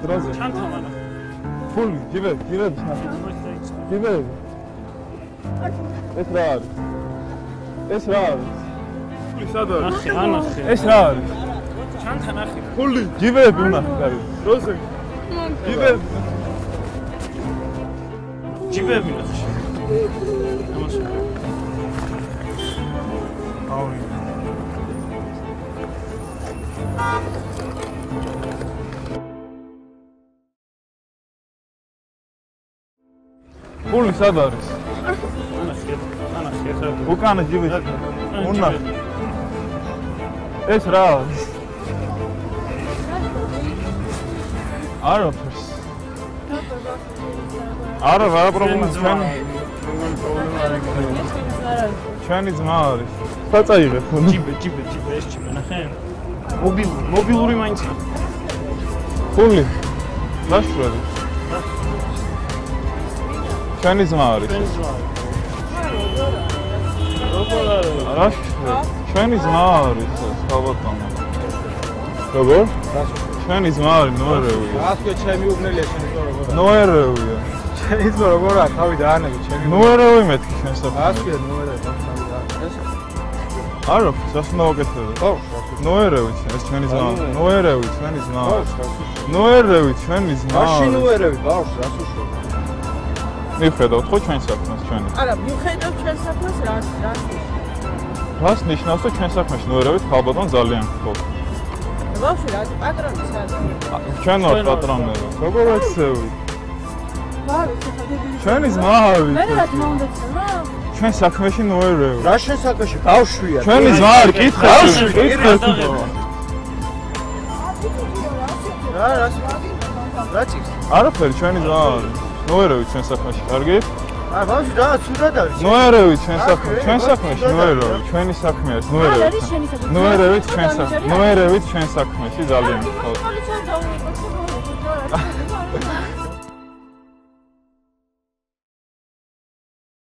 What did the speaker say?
დროზე. ჩანთამანა. ფული, ჯიბები, ჯიბები. ჯიბები. ეს რა არის? ეს რა არის? ფული სად არის? ანახე. ეს რა არის? ჩანთან ახი. ფული, ჯიბები უნახეთ არის. დროზე. ჯიბები. ჯიბები ნახე. ამას. აური. ფული სად არის? ანახე ხა. უკანა ჯიბეში. უნახე. ეს რა არის? არაფერს. არა პრობლემა ჩვენი. ჩვენი ძმა არის. საწაიღე ფული. ჯიბე ეს ჯიბე ნახე. მობილური მაინც. ფული. ლაშვრები. ჩვენი ძმა არის. რა ჩვენი ძმა არის საბატონო. როგორ? ჩვენი ძმა არის ნოერევია. ასკე ჩემი უგნელია შენ როგორ? ნოერევია. ჩემი ძმა როგორა თავი დაანები ჩემი. ნოერევი მეთქი შენ საფრთხე. ასკე ნოერევი თავი დაანები. არა, სასუნა უკეთდება. ხო, ნოერევი ეს ჩვენი ძმა. ნოერევი ჩვენი ძმა. ნოერევი ჩვენი ძმა. მაშინ ნოერევი ბავშვ რას უშუალო? მიხედავთ ხო ჩვენ საქმეს ჩვენი? არა, მიხედავთ ჩვენ საქმეს რას? რას ნიშნავს და ჩვენ საქმეში ნოერევით ხალბატონ ძალიან გქონდა. ბავშვი რა პატრონი საერთოდ? ჩვენ ვართ პატრონები. როგორ ეცევი? ბავშვი ხადებილი. ჩვენი ძმა არის. მე რა თქმა უნდა ცნო? ჩვენ საქმეში ნოერევი. რა შენ საქმეში ბავშვია? ჩვენი ძმა არის, კითხე. რა წიქს? არაფერი ჩვენი ძმა არის. ნოერევი ჩვენ საქმეში, კარგი? ბავშვი რა ცუდად არის? ნოერევი ჩვენ საქმეში, ნოერევი, ჩვენი საქმე არის, ნოერევი. ნოერევით ჩვენ საქმეში ძალიან ხო. პოლიცია დაუყო.